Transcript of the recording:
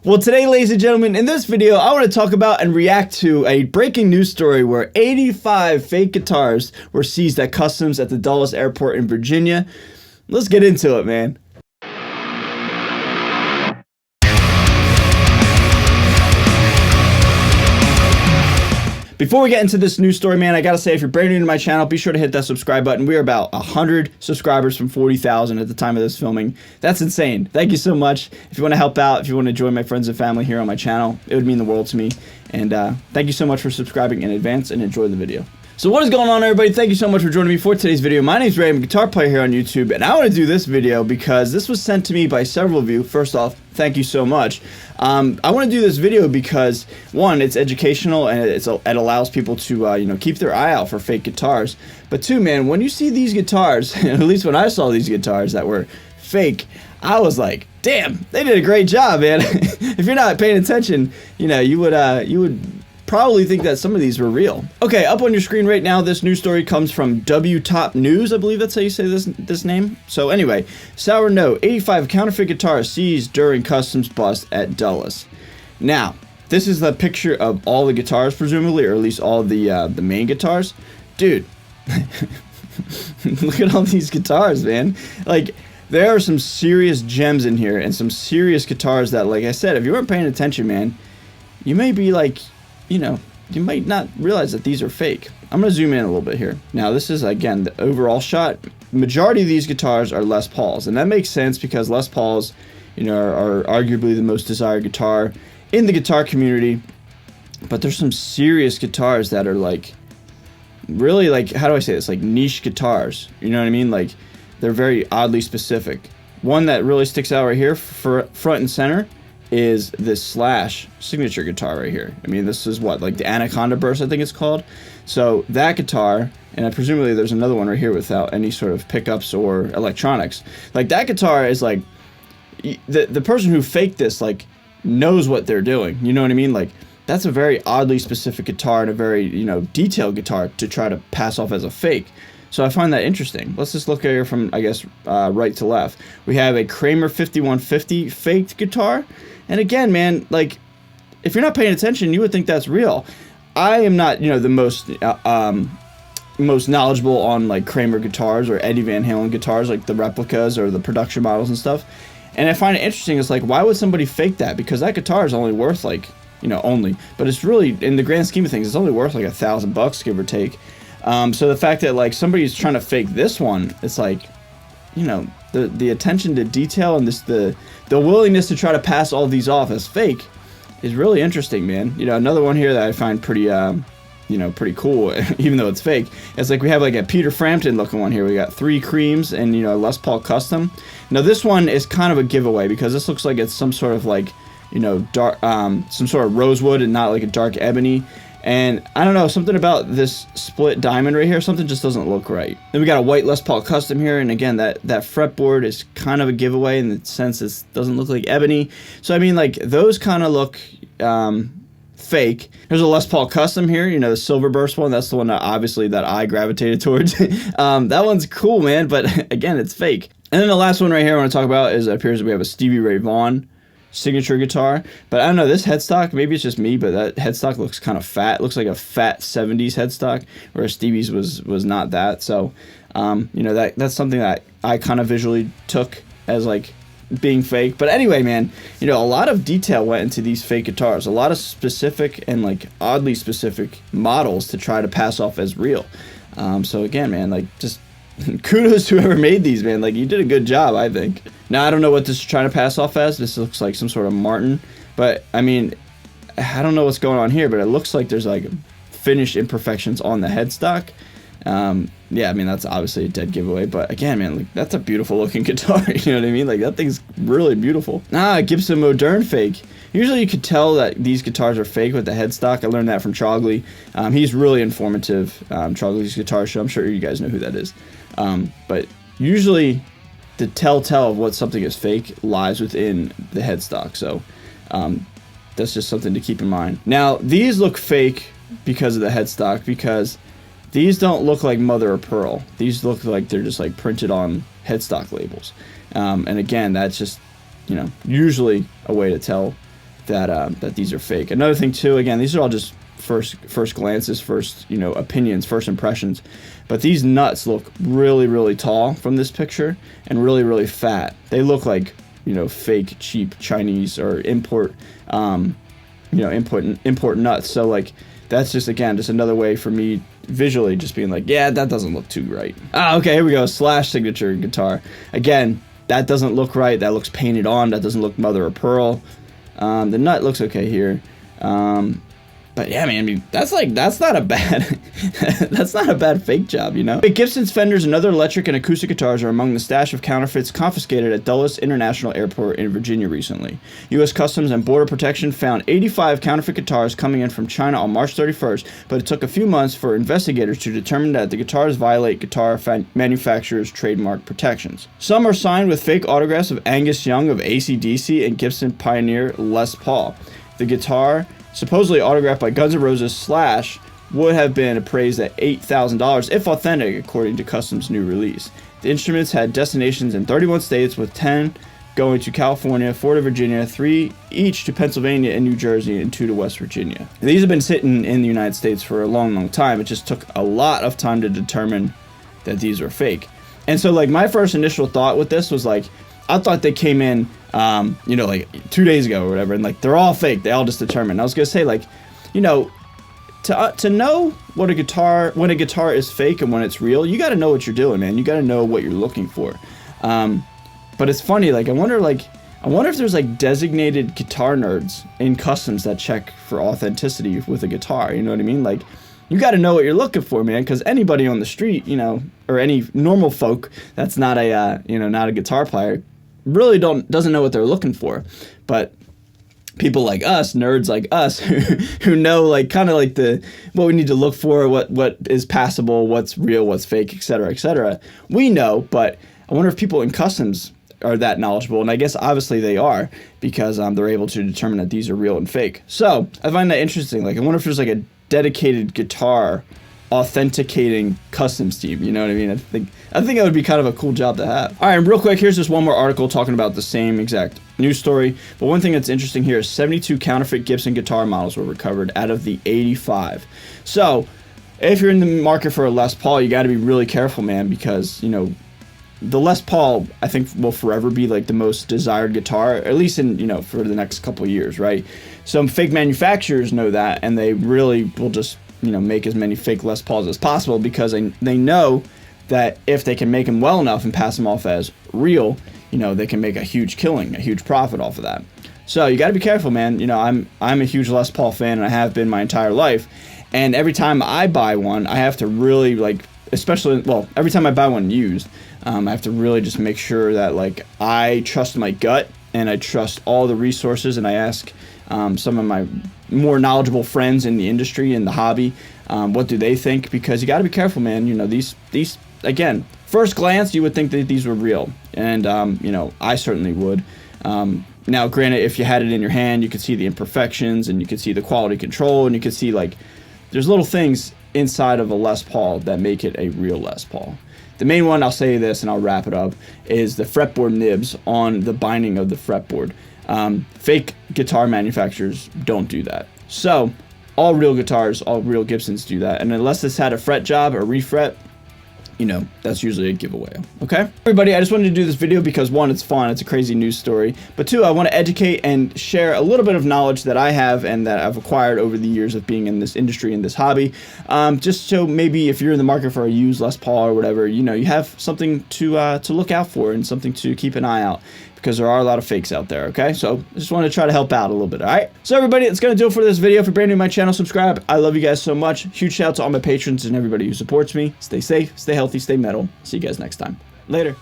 Well, today, ladies and gentlemen, in this video, I want to talk about and react to a breaking news story where 85 fake guitars were seized at customs at the Dulles Airport in Virginia. Let's get into it, man. Before we get into this news story, man, I gotta say, if you're brand new to my channel, be sure to hit that subscribe button. We are about 100 subscribers from 40,000 at the time of this filming. That's insane. Thank you so much. If you want to help out, if you want to join my friends and family here on my channel, it would mean the world to me. And thank you so much for subscribing in advance, and enjoy the video. So what is going on, everybody? Thank you so much for joining me for today's video. My name is Ray. I'm a guitar player here on YouTube, and I want to do this video because this was sent to me by several of you. First off, thank you so much. I want to do this video because, one, it's educational and it allows people to you know, keep their eye out for fake guitars. But two, man, when you see these guitars, at least when I saw these guitars that were fake, I was like, damn, they did a great job, man. If you're not paying attention, you know, you would probably think that some of these were real. Okay, up on your screen right now, this news story comes from W Top News. I believe that's how you say this name. So anyway, sour note: 85 counterfeit guitars seized during customs bust at Dulles. Now, this is the picture of all the guitars, presumably, or at least all the main guitars. Dude, look at all these guitars, man. Like, there are some serious gems in here and some serious guitars that, like I said, if you weren't paying attention, man, you may be like, you know, you might not realize that these are fake. I'm going to zoom in a little bit here. Now, this is, again, the overall shot. Majority of these guitars are Les Pauls, and that makes sense because Les Pauls, you know, are arguably the most desired guitar in the guitar community. But there's some serious guitars that are, like, really, like, how do I say this? Like, niche guitars. You know what I mean? Like, they're very oddly specific. One that really sticks out right here, for front and center, is this Slash signature guitar right here. I mean, this is what, like the Anaconda Burst, I think it's called. So that guitar, and presumably there's another one right here without any sort of pickups or electronics. Like, that guitar is like, the person who faked this, like, knows what they're doing. You know what I mean? Like, that's a very oddly specific guitar and a very, you know, detailed guitar to try to pass off as a fake. So I find that interesting. Let's just look here from, I guess, right to left. We have a Kramer 5150 faked guitar. And again, man, like, if you're not paying attention, you would think that's real. I am not, you know, the most knowledgeable on, like, Kramer guitars or Eddie Van Halen guitars, like the replicas or the production models and stuff. And I find it interesting. It's like, why would somebody fake that? Because that guitar is only worth, like, you know, but it's really, in the grand scheme of things, it's only worth like $1,000, give or take. So the fact that, like, somebody's trying to fake this one, it's like, you know, the attention to detail and the willingness to try to pass all these off as fake is really interesting, man. You know, another one here that I find pretty, you know, pretty cool, even though it's fake. It's like we have like a Peter Frampton looking one here. We got 3 creams and, you know, a Les Paul Custom. Now this one is kind of a giveaway because this looks like it's some sort of, like, you know, dark, some sort of rosewood and not like a dark ebony. And I don't know, something about this split diamond right here, something just doesn't look right. Then we got a white Les Paul Custom here, and again, that fretboard is kind of a giveaway in the sense it doesn't look like ebony. So I mean, like, those kind of look fake. There's a Les Paul Custom here, you know, the Silver Burst one. That's the one that obviously that I gravitated towards. That one's cool, man, but again, it's fake. And then the last one right here I want to talk about is, it appears that we have a Stevie Ray Vaughan signature guitar. But I don't know, this headstock, maybe it's just me, but that headstock looks kind of fat. It looks like a fat 70s headstock, whereas Stevie's was not that. So you know, that's something that I kind of visually took as, like, being fake. But anyway, man, you know, a lot of detail went into these fake guitars, a lot of specific and, like, oddly specific models to try to pass off as real. So again, man, like, just kudos to whoever made these, man. Like, you did a good job, I think. Now, I don't know what this is trying to pass off as. This looks like some sort of Martin. But, I mean, I don't know what's going on here, but it looks like there's, like, finished imperfections on the headstock. Yeah, I mean, that's obviously a dead giveaway. But, again, man, like, that's a beautiful-looking guitar. You know what I mean? Like, that thing's really beautiful. Gibson Modern fake. Usually you could tell that these guitars are fake with the headstock. I learned that from Trogley. He's really informative. Trogley's Guitar Show. I'm sure you guys know who that is. But usually the telltale of what something is fake lies within the headstock. So that's just something to keep in mind. Now, these look fake because of the headstock, because these don't look like mother of pearl. These look like they're just, like, printed on headstock labels. And again, that's just, you know, usually a way to tell that these are fake. Another thing too, again, these are all just first glances, first, you know, opinions, first impressions, but these nuts look really tall from this picture and really fat. They look like, you know, fake cheap Chinese or import nuts. So like that's just, again, just another way for me visually just being like, yeah, that doesn't look too right. Okay, here we go. Slash signature guitar. Again, that doesn't look right. That looks painted on. That doesn't look mother of pearl. The nut looks okay here. But yeah, man, I mean, that's not a bad fake job, you know? Gibson's, Fenders, and other electric and acoustic guitars are among the stash of counterfeits confiscated at Dulles International Airport in Virginia recently. U.S. Customs and Border Protection found 85 counterfeit guitars coming in from China on March 31st, but it took a few months for investigators to determine that the guitars violate guitar manufacturers' trademark protections. Some are signed with fake autographs of Angus Young of AC/DC and Gibson pioneer Les Paul. The guitar, supposedly autographed by Guns N' Roses, Slash, would have been appraised at $8,000 if authentic, according to Customs' new release. The instruments had destinations in 31 states, with 10 going to California, 4 to Virginia, 3 each to Pennsylvania and New Jersey, and 2 to West Virginia. And these have been sitting in the United States for a long time. It just took a lot of time to determine that these were fake. And so, like, my first initial thought with this was, like, I thought they came in, you know, like 2 days ago or whatever, and like they're all fake. They all just determined. I was gonna say, like, you know, to know when a guitar is fake and when it's real, you got to know what you're doing, man. You got to know what you're looking for. But it's funny, like I wonder if there's like designated guitar nerds in Customs that check for authenticity with a guitar. You know what I mean? Like, you got to know what you're looking for, man, because anybody on the street, you know, or any normal folk that's not a not a guitar player, really doesn't know what they're looking for. But people like us, nerds like us, who know, like, kind of like what we need to look for, what is passable, what's real, what's fake, etc. We know, but I wonder if people in Customs are that knowledgeable, and I guess obviously they are, because they're able to determine that these are real and fake. So I find that interesting. Like, I wonder if there's like a dedicated guitar authenticating Customs team, you know what I mean? I think that would be kind of a cool job to have. All right, and real quick, here's just one more article talking about the same exact news story. But one thing that's interesting here is 72 counterfeit Gibson guitar models were recovered out of the 85. So if you're in the market for a Les Paul, you got to be really careful, man, because, you know, the Les Paul, I think, will forever be like the most desired guitar, at least in, you know, for the next couple of years, right? Some fake manufacturers know that, and they really will just, you know, make as many fake Les Pauls as possible, because they know that if they can make them well enough and pass them off as real, you know, they can make a huge killing, a huge profit off of that. So you got to be careful, man. You know, I'm a huge Les Paul fan, and I have been my entire life. And every time I buy one, I have to really, like, especially, well, every time I buy one used, I have to really just make sure that, like, I trust my gut and I trust all the resources, and I ask some of my more knowledgeable friends in the industry, in the hobby, what do they think, because you got to be careful, man. You know, these again, first glance, you would think that these were real, and you know, I certainly would. Now, granted, if you had it in your hand, you could see the imperfections, and you could see the quality control, and you could see, like, there's little things inside of a Les Paul that make it a real Les Paul. The main one, I'll say this and I'll wrap it up, is the fretboard nibs on the binding of the fretboard. Fake guitar manufacturers don't do that. So all real guitars, all real Gibsons do that. And unless this had a fret job or refret, you know, that's usually a giveaway. Okay? Everybody, I just wanted to do this video because, one, it's fun, it's a crazy news story, but two, I want to educate and share a little bit of knowledge that I have and that I've acquired over the years of being in this industry, in this hobby, just so maybe if you're in the market for a used Les Paul or whatever, you know, you have something to look out for and something to keep an eye out, because there are a lot of fakes out there. Okay, so I just want to try to help out a little bit. All right, so everybody, that's gonna do it for this video. If you're brand new to my channel, subscribe. I love you guys so much. Huge shout out to all my patrons and everybody who supports me. Stay safe, stay healthy, stay metal. See you guys next time. Later.